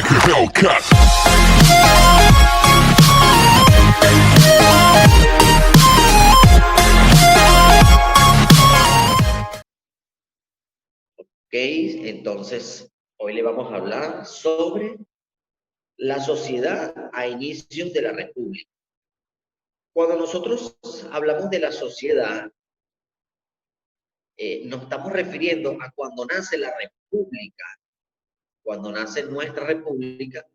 like a Hellcat. Ok, entonces hoy le vamos a hablar sobre la sociedad a inicios de la República. Cuando nosotros hablamos de la sociedad, nos estamos refiriendo a cuando nace la República, cuando nace nuestra República,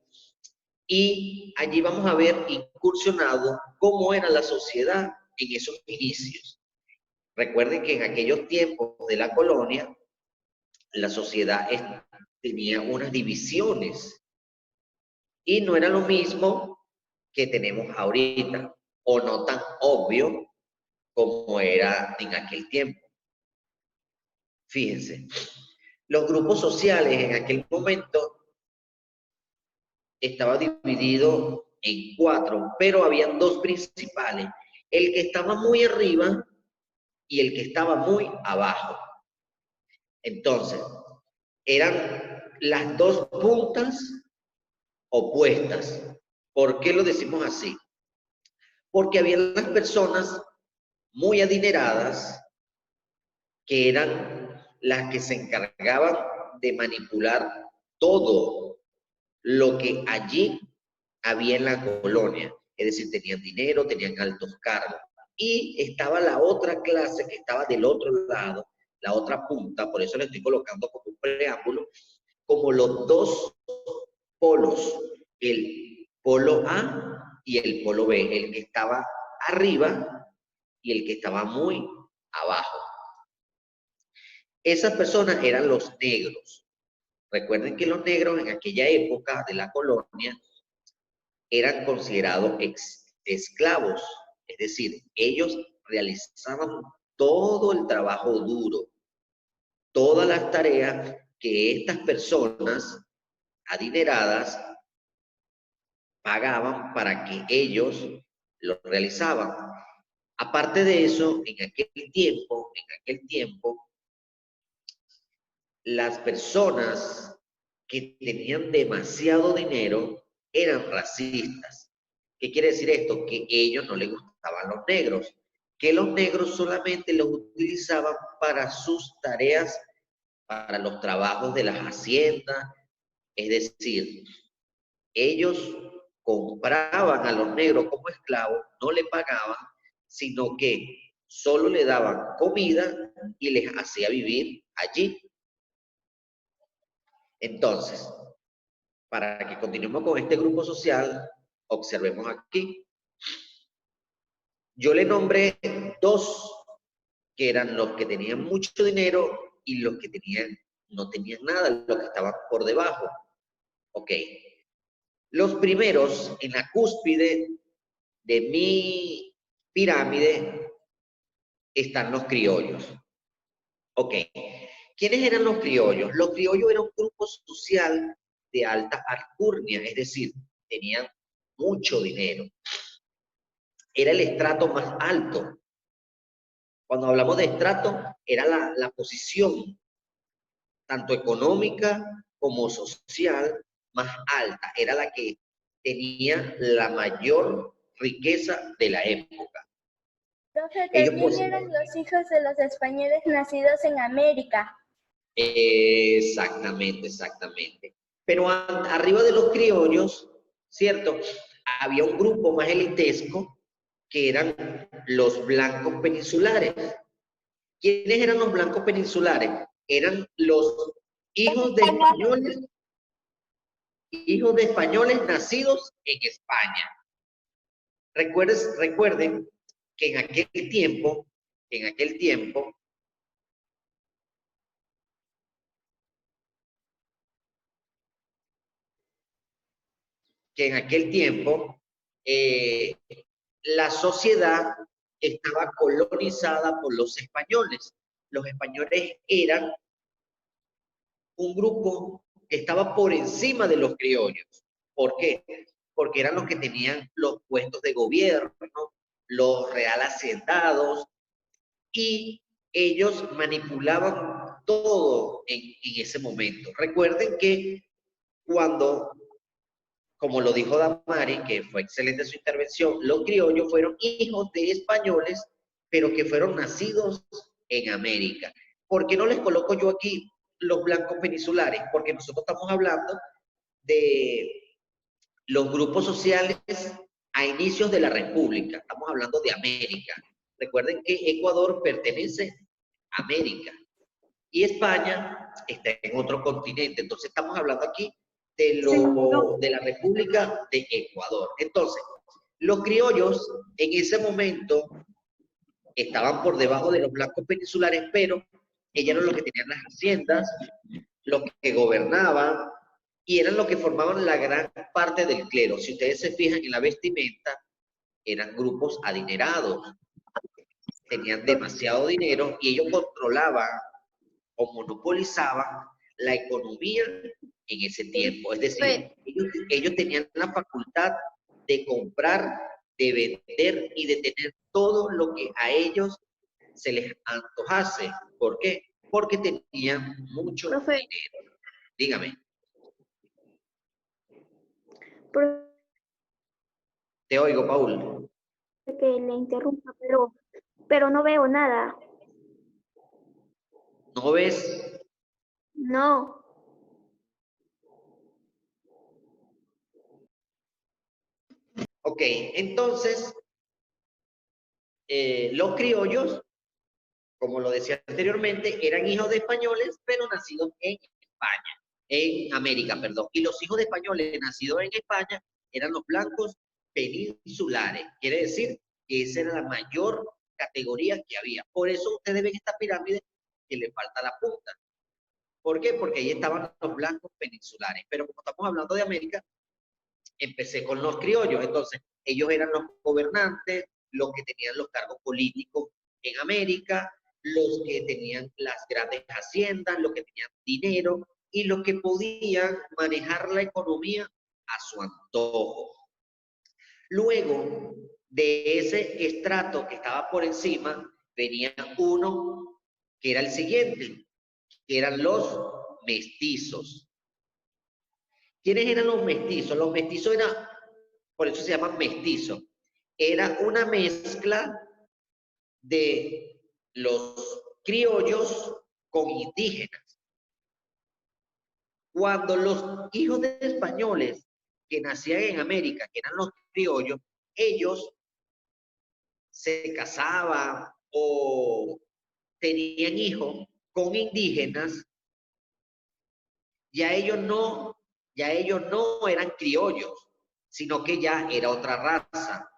y allí vamos a ver incursionado cómo era la sociedad en esos inicios. Recuerden que en aquellos tiempos de la colonia, la sociedad tenía unas divisiones y no era lo mismo que tenemos ahorita, o no tan obvio como era en aquel tiempo. Fíjense, los grupos sociales en aquel momento estaban divididos en 4, pero habían 2 principales, el que estaba muy arriba y el que estaba muy abajo. Entonces, eran las 2 puntas opuestas. ¿Por qué lo decimos así? Porque había las personas muy adineradas que eran las que se encargaban de manipular todo lo que allí había en la colonia. Es decir, tenían dinero, tenían altos cargos. Y estaba la otra clase que estaba del otro lado, la otra punta, por eso le estoy colocando como un preámbulo, como los 2 polos, el polo A y el polo B, el que estaba arriba y el que estaba muy abajo. Esas personas eran los negros. Recuerden que los negros en aquella época de la colonia eran considerados esclavos, es decir, ellos realizaban todo el trabajo duro, todas las tareas que estas personas adineradas pagaban para que ellos lo realizaban. Aparte de eso, en aquel tiempo, las personas que tenían demasiado dinero eran racistas. ¿Qué quiere decir esto? Que a ellos no les gustaban los negros, que los negros solamente los utilizaban para sus tareas, para los trabajos de las haciendas, es decir, ellos compraban a los negros como esclavos, no le pagaban, sino que solo le daban comida y les hacía vivir allí. Entonces, para que continuemos con este grupo social, observemos aquí. Yo le nombré 2 que eran los que tenían mucho dinero y los que no tenían nada, los que estaban por debajo. Ok. Los primeros en la cúspide de mi pirámide están los criollos. Ok. ¿Quiénes eran los criollos? Los criollos eran un grupo social de alta alcurnia, es decir, tenían mucho dinero. Era el estrato más alto. Cuando hablamos de estrato, era la posición, tanto económica como social, más alta. Era la que tenía la mayor riqueza de la época. Profe, también eran los hijos de los españoles nacidos en América. Exactamente, exactamente. Pero arriba de los criollos, ¿cierto? Había un grupo más elitesco que eran los blancos peninsulares. ¿Quiénes eran los blancos peninsulares? Eran los hijos de españoles nacidos en España. Recuerden que en aquel tiempo, la sociedad estaba colonizada por los españoles. Los españoles eran un grupo que estaba por encima de los criollos. ¿Por qué? Porque eran los que tenían los puestos de gobierno, los real hacendados, y ellos manipulaban todo en ese momento. Recuerden que cuando como lo dijo Damari, que fue excelente su intervención, los criollos fueron hijos de españoles, pero que fueron nacidos en América. ¿Por qué no les coloco yo aquí los blancos peninsulares? Porque nosotros estamos hablando de los grupos sociales a inicios de la República. Estamos hablando de América. Recuerden que Ecuador pertenece a América y España está en otro continente. Entonces estamos hablando aquí de la República de Ecuador. Entonces, los criollos en ese momento estaban por debajo de los blancos peninsulares, pero ellos eran los que tenían las haciendas, los que gobernaban y eran los que formaban la gran parte del clero. Si ustedes se fijan en la vestimenta, eran grupos adinerados, tenían demasiado dinero y ellos controlaban o monopolizaban la economía en ese tiempo. Es decir, ellos tenían la facultad de comprar, de vender y de tener todo lo que a ellos se les antojase. ¿Por qué? Porque tenían mucho dinero. Dígame. Te oigo, Paul. Que le interrumpa, pero no veo nada. ¿No ves? No. Ok, entonces, los criollos, como lo decía anteriormente, eran hijos de españoles, pero nacidos en España, en América, perdón. Y los hijos de españoles nacidos en España eran los blancos peninsulares. Quiere decir que esa era la mayor categoría que había. Por eso ustedes ven esta pirámide que le falta la punta. ¿Por qué? Porque ahí estaban los blancos peninsulares. Pero como estamos hablando de América, empecé con los criollos. Entonces, ellos eran los gobernantes, los que tenían los cargos políticos en América, los que tenían las grandes haciendas, los que tenían dinero y los que podían manejar la economía a su antojo. Luego de ese estrato que estaba por encima, venía uno que era el siguiente, que eran los mestizos. ¿Quiénes eran los mestizos? Los mestizos eran, por eso se llaman mestizos, era una mezcla de los criollos con indígenas. Cuando los hijos de españoles que nacían en América, que eran los criollos, ellos se casaban o tenían hijos con indígenas, ya ellos no eran criollos, sino que ya era otra raza,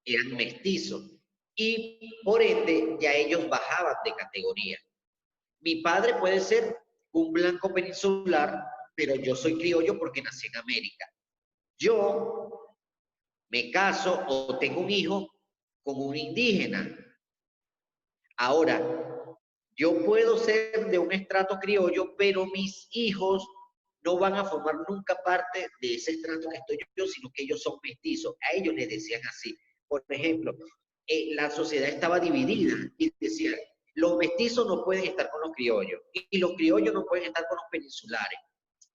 eran mestizos. Y por ende, ya ellos bajaban de categoría. Mi padre puede ser un blanco peninsular, pero yo soy criollo porque nací en América. Yo me caso o tengo un hijo con un indígena. Ahora, yo puedo ser de un estrato criollo, pero mis hijos no van a formar nunca parte de ese estrato que estoy yo, sino que ellos son mestizos. A ellos les decían así. Por ejemplo, la sociedad estaba dividida y decían, los mestizos no pueden estar con los criollos y los criollos no pueden estar con los peninsulares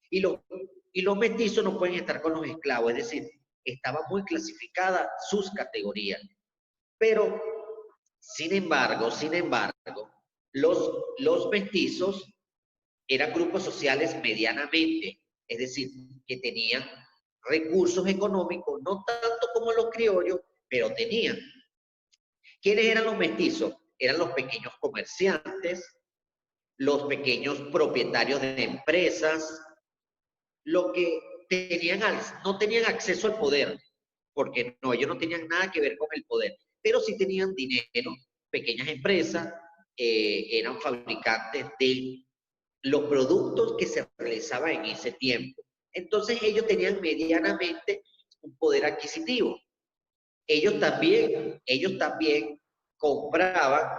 y los mestizos no pueden estar con los esclavos. Es decir, estaba muy clasificada sus categorías. Pero, sin embargo, los mestizos eran grupos sociales medianamente, es decir, que tenían recursos económicos, no tanto como los criollos, pero tenían. ¿Quiénes eran los mestizos? Eran los pequeños comerciantes, los pequeños propietarios de empresas, los que no tenían acceso al poder, porque no, ellos no tenían nada que ver con el poder, pero sí tenían dinero, pequeñas empresas, eran fabricantes de los productos que se realizaban en ese tiempo. Entonces ellos tenían medianamente un poder adquisitivo. Ellos también compraban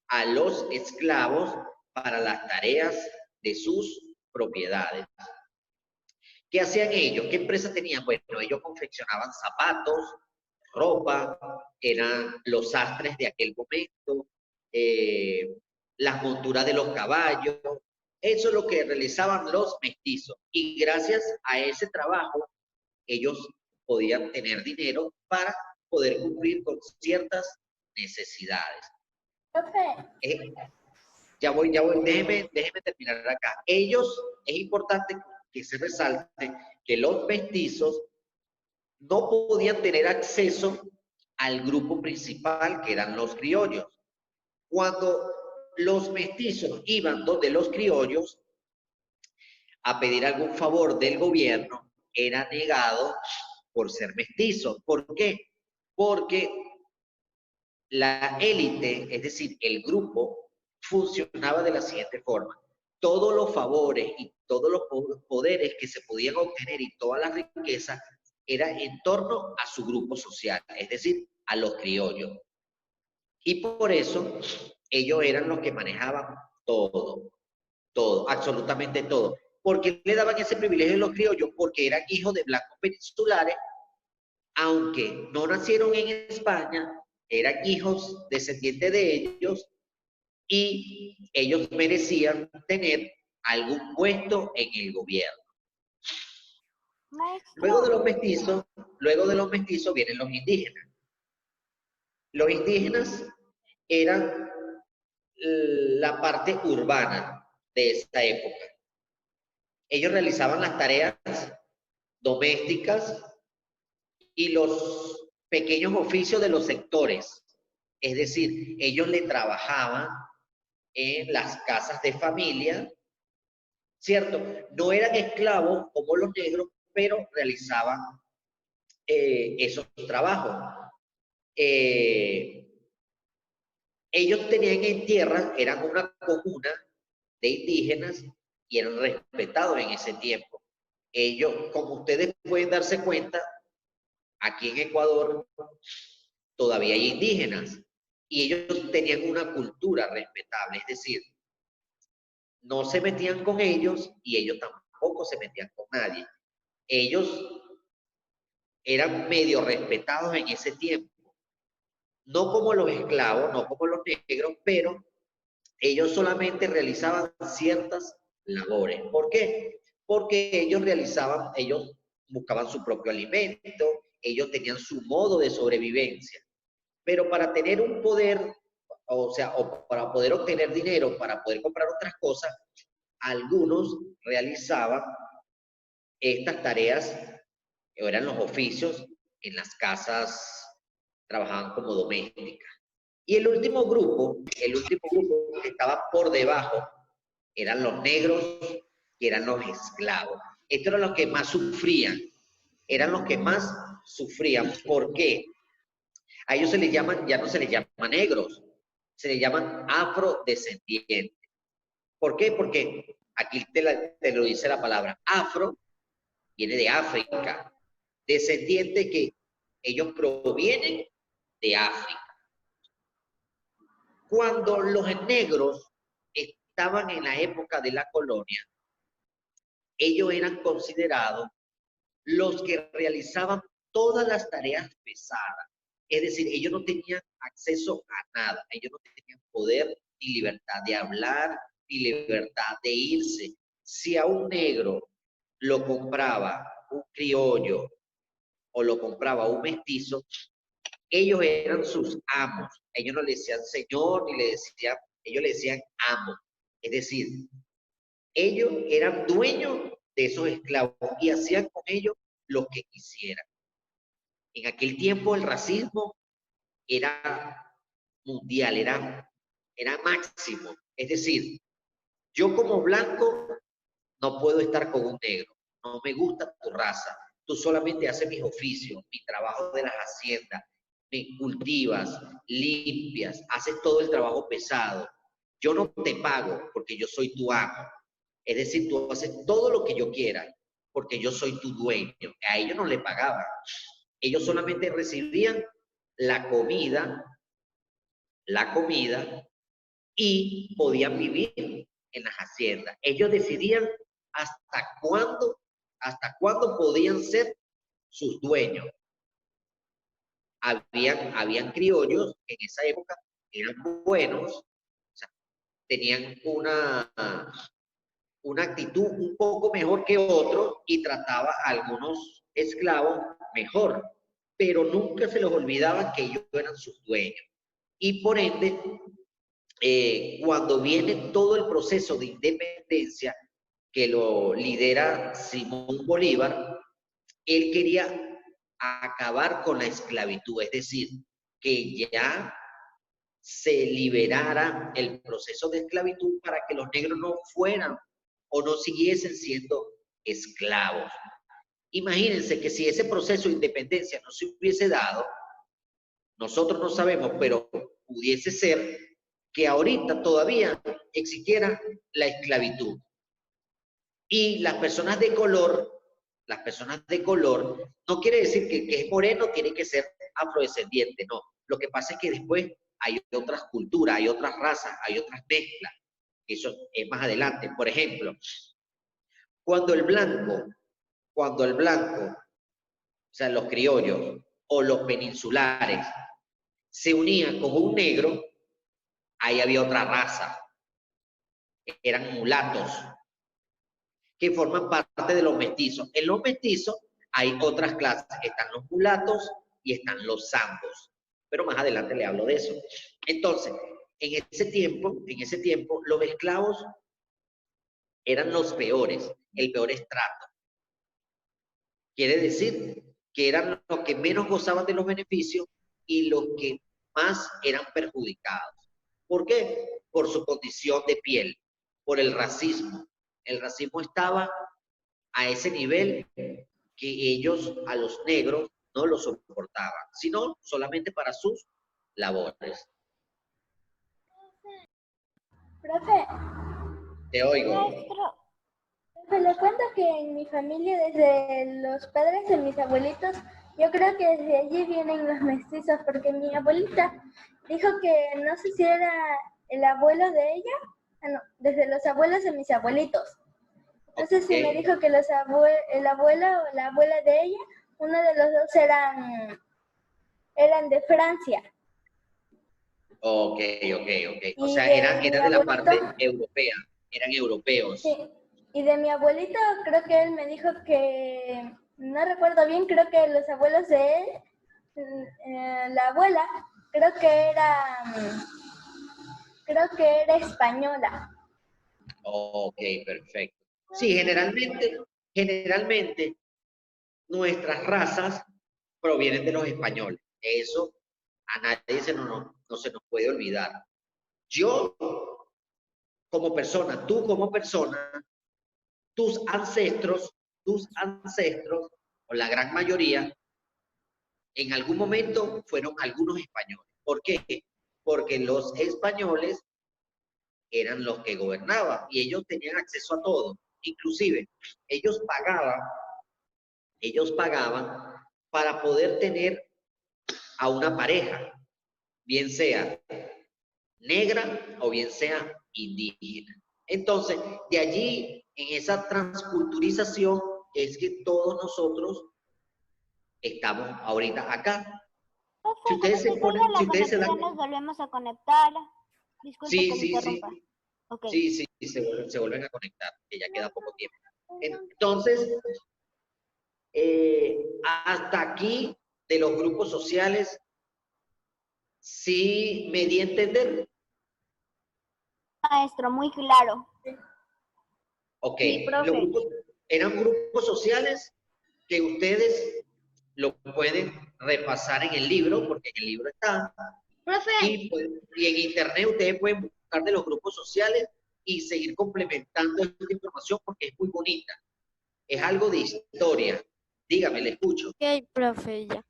a los esclavos para las tareas de sus propiedades. ¿Qué hacían ellos? ¿Qué empresas tenían? Bueno, ellos confeccionaban zapatos, ropa, eran los sastres de aquel momento, las monturas de los caballos. Eso es lo que realizaban los mestizos. Y gracias a ese trabajo ellos podían tener dinero para poder cumplir con ciertas necesidades. Profe, Ya voy, déjeme terminar acá. Ellos, es importante que se resalte que los mestizos no podían tener acceso al grupo principal, que eran los criollos. Cuando los mestizos iban donde los criollos a pedir algún favor del gobierno, era negado por ser mestizo. ¿Por qué? Porque la élite, es decir, el grupo, funcionaba de la siguiente forma. Todos los favores y todos los poderes que se podían obtener y todas las riquezas era en torno a su grupo social, es decir, a los criollos. Y por eso ellos eran los que manejaban todo, todo, absolutamente todo. ¿Por qué le daban ese privilegio a los criollos? Porque eran hijos de blancos peninsulares, aunque no nacieron en España, eran hijos descendientes de ellos y ellos merecían tener algún puesto en el gobierno. Luego de los mestizos vienen los indígenas. Los indígenas eran la parte urbana de esta época. Ellos realizaban las tareas domésticas y los pequeños oficios de los sectores. Es decir, ellos le trabajaban en las casas de familia, ¿cierto? No eran esclavos como los negros, pero realizaban esos trabajos. Ellos tenían en tierra, eran una comuna de indígenas y eran respetados en ese tiempo. Ellos, como ustedes pueden darse cuenta, aquí en Ecuador todavía hay indígenas y ellos tenían una cultura respetable, es decir, no se metían con ellos y ellos tampoco se metían con nadie. Ellos eran medio respetados en ese tiempo, no como los esclavos, no como los negros, pero ellos solamente realizaban ciertas labores. ¿Por qué? Porque ellos buscaban su propio alimento, ellos tenían su modo de sobrevivencia. Pero para tener un poder, o sea, o para poder obtener dinero, para poder comprar otras cosas, algunos realizaban estas tareas, eran los oficios en las casas, trabajaban como domésticas. Y el último grupo que estaba por debajo, eran los negros, que eran los esclavos. Estos eran los que más sufrían, eran los que más sufrían. ¿Por qué? A ellos se les llaman, ya no se les llama negros, se les llaman afrodescendientes. ¿Por qué? Porque aquí te lo dice la palabra afro, viene de África, descendiente que ellos provienen de África. Cuando los negros estaban en la época de la colonia, ellos eran considerados los que realizaban todas las tareas pesadas. Es decir, ellos no tenían acceso a nada, ellos no tenían poder ni libertad de hablar, ni libertad de irse. Si a un negro lo compraba un criollo o lo compraba un mestizo, ellos eran sus amos. Ellos no le decían señor, ni le decían, ellos le decían amo. Es decir, ellos eran dueños de esos esclavos y hacían con ellos lo que quisieran. En aquel tiempo el racismo era mundial, era máximo. Es decir, yo como blanco no puedo estar con un negro. No me gusta tu raza. Tú solamente haces mis oficios, mi trabajo de las haciendas, me cultivas, limpias, haces todo el trabajo pesado. Yo no te pago porque yo soy tu amo. Es decir, tú haces todo lo que yo quiera porque yo soy tu dueño. A ellos no le pagaban. Ellos solamente recibían la comida y podían vivir en las haciendas. Ellos decidían hasta cuándo podían ser sus dueños. Habían criollos que en esa época eran buenos, o sea, tenían una actitud un poco mejor que otro y trataba a algunos esclavos mejor, pero nunca se les olvidaba que ellos eran sus dueños. Y por ende, cuando viene todo el proceso de independencia que lo lidera Simón Bolívar, él quería acabar con la esclavitud, es decir, que ya se liberara el proceso de esclavitud para que los negros no fueran o no siguiesen siendo esclavos. Imagínense que si ese proceso de independencia no se hubiese dado, nosotros no sabemos, pero pudiese ser que ahorita todavía existiera la esclavitud. Y las personas de color no quiere decir que el que es moreno tiene que ser afrodescendiente, no. Lo que pasa es que después hay otras culturas, hay otras razas, hay otras mezclas. Eso es más adelante. Por ejemplo, cuando el blanco, o sea, los criollos o los peninsulares se unían con un negro, ahí había otra raza. Eran mulatos, que forman parte de los mestizos. En los mestizos hay otras clases, están los mulatos y están los zambos, pero más adelante le hablo de eso. Entonces, en ese tiempo, los esclavos eran los peores, el peor estrato. Quiere decir que eran los que menos gozaban de los beneficios y los que más eran perjudicados. ¿Por qué? Por su condición de piel, por el racismo. El racismo estaba a ese nivel que ellos a los negros no lo soportaban, sino solamente para sus labores. Profe, Te oigo. maestro, profe, le cuento que en mi familia, desde los padres de mis abuelitos, yo creo que desde allí vienen los mestizos, porque mi abuelita dijo que no sé si era el abuelo de ella, no, desde los abuelos de mis abuelitos. No sé si me dijo que el abuelo o la abuela de ella, uno de los dos eran de Francia. Ok. O Y sea, de eran mi de la parte abuelito, europea, eran europeos. sí. Y de mi abuelito, creo que él me dijo que, no recuerdo bien, creo que los abuelos de él, la abuela, creo que era española. Ok, perfecto. Sí, generalmente nuestras razas provienen de los españoles. Eso a nadie no se nos puede olvidar. Yo como persona, tú como persona, tus ancestros, o la gran mayoría, en algún momento fueron algunos españoles. ¿Por qué? Porque los españoles eran los que gobernaban y ellos tenían acceso a todo. Inclusive, ellos pagaban para poder tener a una pareja, bien sea negra o bien sea indígena. Entonces, de allí, en esa transculturización, es que todos nosotros estamos ahorita acá. Si ustedes se ponen, la si ustedes se dan... conexión, nos volvemos a conectar. Disculpe que me Sí. interrumpa. Okay. Sí, se vuelven a conectar, que ya queda poco tiempo. Entonces, hasta aquí de los grupos sociales, sí me di a entender. Maestro, muy claro. Ok, Sí, profe. los grupos, eran grupos sociales que ustedes lo pueden repasar en el libro, porque en el libro está. Profe. Y en internet ustedes pueden buscar de los grupos sociales y seguir complementando esta información porque es muy bonita. Es algo de historia. Dígame, le escucho. Ok, profe, ya.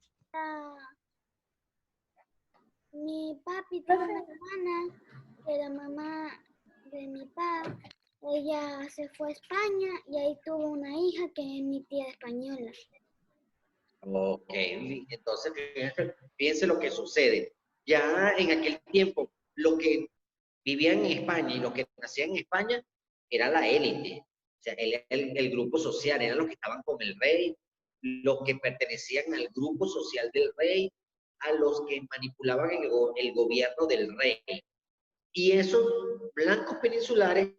Mi papi tiene una hermana, que la mamá de mi papá, ella se fue a España y ahí tuvo una hija que es mi tía española. Ok, entonces fíjense lo que sucede. Ya en aquel tiempo, lo que vivían en España y lo que nacían en España era la élite. O sea, el grupo social, eran los que estaban con el rey, los que pertenecían al grupo social del rey, a los que manipulaban el gobierno del rey. Y esos blancos peninsulares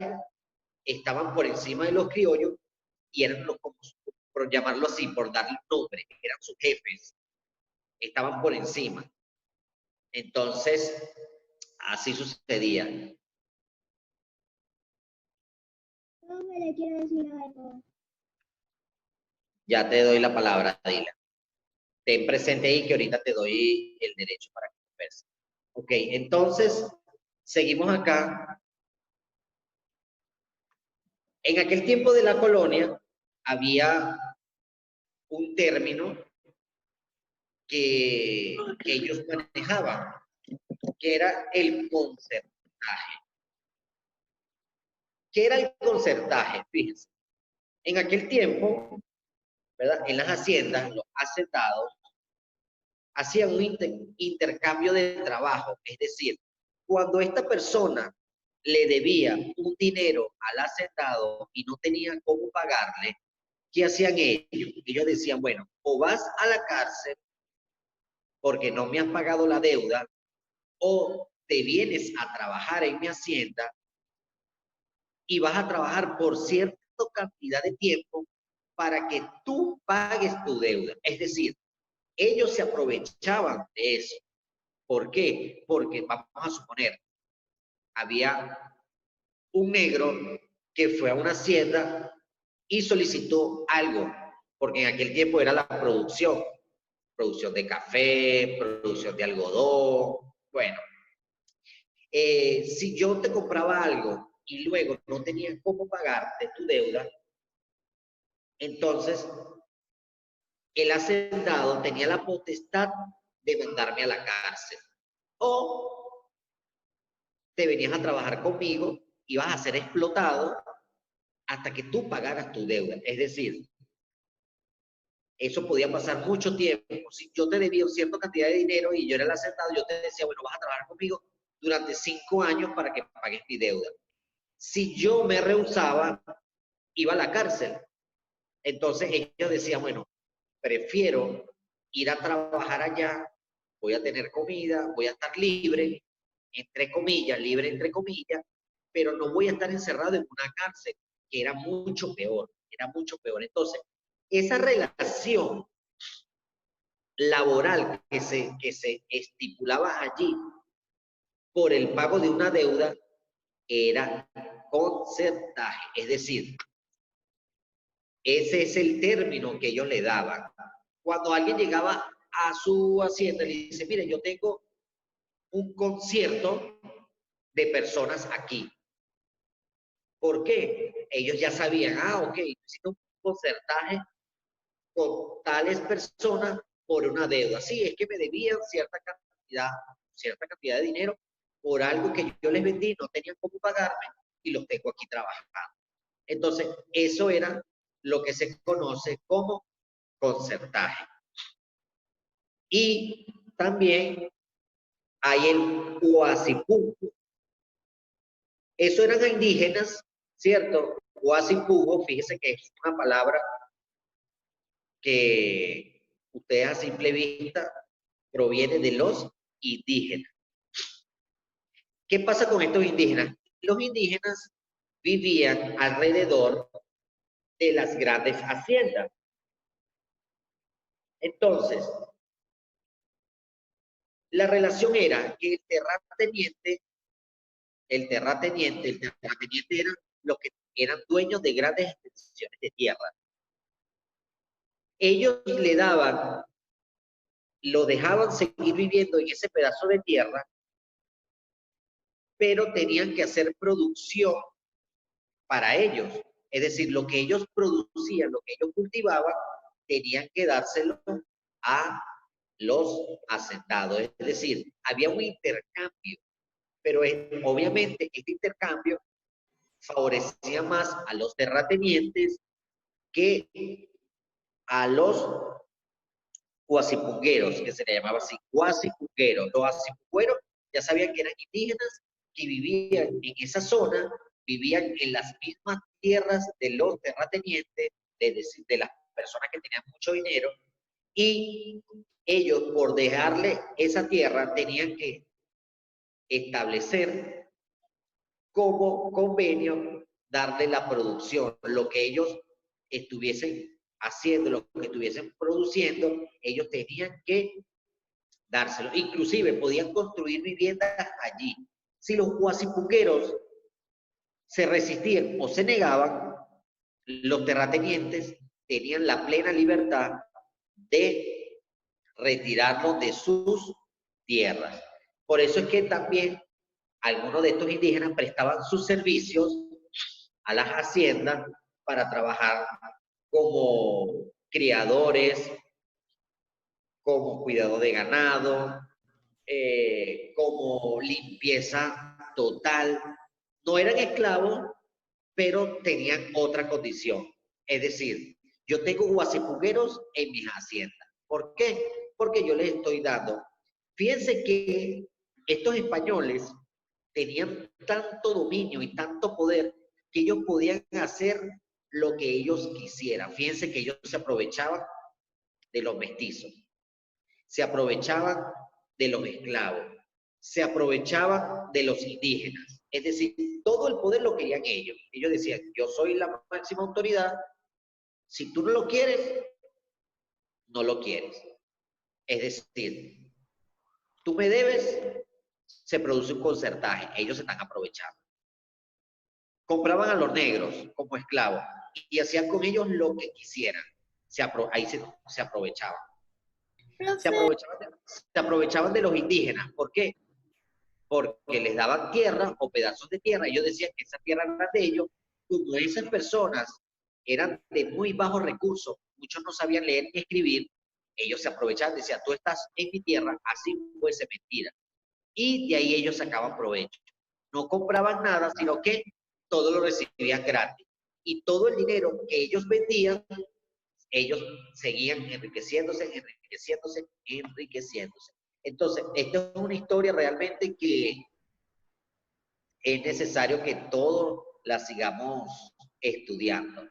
estaban por encima de los criollos y eran los, como, por llamarlo así, por darle un nombre, eran sus jefes, estaban por encima. Entonces, así sucedía. Profe, le quiero decir algo. Ya te doy la palabra, Dila. Ten presente ahí que ahorita te doy el derecho para que converses. Ok, entonces, seguimos acá. En aquel tiempo de la colonia había un término que ellos manejaban, que era el concertaje. ¿Qué era el concertaje? Fíjense, en aquel tiempo, ¿verdad? En las haciendas, los hacendados hacían un intercambio de trabajo, es decir, cuando esta persona le debía un dinero al hacendado y no tenía cómo pagarle, ¿qué hacían ellos? Ellos decían, bueno, o vas a la cárcel porque no me has pagado la deuda, o te vienes a trabajar en mi hacienda y vas a trabajar por cierta cantidad de tiempo para que tú pagues tu deuda. Es decir, ellos se aprovechaban de eso. ¿Por qué? Porque vamos a suponer, había un negro que fue a una hacienda y solicitó algo, porque en aquel tiempo era la producción de café, producción de algodón. Bueno, si yo te compraba algo y luego no tenía cómo pagarte tu deuda, entonces el hacendado tenía la potestad de mandarme a la cárcel. O te venías a trabajar conmigo, ibas a ser explotado hasta que tú pagaras tu deuda. Es decir, eso podía pasar mucho tiempo. Si yo te debía una cierta cantidad de dinero y yo era el hacendado, yo te decía, bueno, vas a trabajar conmigo durante 5 años para que pagues mi deuda. Si yo me rehusaba, iba a la cárcel. Entonces ellos decían, bueno, prefiero ir a trabajar allá, voy a tener comida, voy a estar libre, entre comillas, libre entre comillas, pero no voy a estar encerrado en una cárcel, que era mucho peor, era mucho peor. Entonces, esa relación laboral que se estipulaba allí por el pago de una deuda era concertaje, es decir, ese es el término que ellos le daban. Cuando alguien llegaba a su hacienda y le dice, mire, yo tengo un concierto de personas aquí. ¿Por qué? Ellos ya sabían, ok, necesito un concertaje con tales personas por una deuda. Sí, es que me debían cierta cantidad de dinero por algo que yo les vendí, no tenían cómo pagarme y los tengo aquí trabajando. Entonces, eso era lo que se conoce como concertaje. Y también hay el huasipujo. Eso eran indígenas, ¿cierto? Huasipujo, fíjese que es una palabra que ustedes a simple vista proviene de los indígenas. ¿Qué pasa con estos indígenas? Los indígenas vivían alrededor de las grandes haciendas. Entonces, la relación era que el terrateniente eran los que eran dueños de grandes extensiones de tierra. Ellos le daban, lo dejaban seguir viviendo en ese pedazo de tierra, pero tenían que hacer producción para ellos. Es decir, lo que ellos producían, lo que ellos cultivaban, tenían que dárselo a los hacendados. Es decir, había un intercambio, pero obviamente este intercambio favorecía más a los terratenientes que a los huasipungueros, que se le llamaba así, huasipungueros. Los huasipungueros ya sabían que eran indígenas que vivían en esa zona, vivían en las mismas tierras de los terratenientes, es decir, de las personas que tenían mucho dinero, y ellos, por dejarle esa tierra, tenían que establecer como convenio darle la producción, lo que ellos estuviesen haciendo, lo que estuviesen produciendo, ellos tenían que dárselo. Inclusive podían construir viviendas allí. Si los guasipuqueros se resistían o se negaban, los terratenientes tenían la plena libertad de retirarlos de sus tierras. Por eso es que también algunos de estos indígenas prestaban sus servicios a las haciendas para trabajar como criadores, como cuidado de ganado, como limpieza total. No eran esclavos, pero tenían otra condición. Es decir, yo tengo guasipugueros en mis haciendas. ¿Por qué? Porque yo les estoy dando. Fíjense que estos españoles tenían tanto dominio y tanto poder que ellos podían hacer lo que ellos quisieran. Fíjense que ellos se aprovechaban de los mestizos, se aprovechaban de los esclavos, se aprovechaban de los indígenas. Es decir, todo el poder lo querían ellos. Ellos decían, yo soy la máxima autoridad, si tú no lo quieres, no lo quieres. Es decir, tú me debes, se produce un concertaje, ellos se están aprovechando. Compraban a los negros como esclavos y hacían con ellos lo que quisieran. Ahí se aprovechaban. Se aprovechaban de los indígenas. ¿Por qué? Porque les daban tierra o pedazos de tierra. Ellos decían que esa tierra era de ellos. Como esas personas eran de muy bajos recursos, muchos no sabían leer ni escribir, ellos se aprovechaban, decían, tú estás en mi tierra, así fuese mentira. Y de ahí ellos sacaban provecho. No compraban nada, sino que todo lo recibían gratis. Y todo el dinero que ellos vendían, ellos seguían enriqueciéndose, enriqueciéndose, enriqueciéndose. Entonces, esta es una historia realmente que es necesario que todos la sigamos estudiando.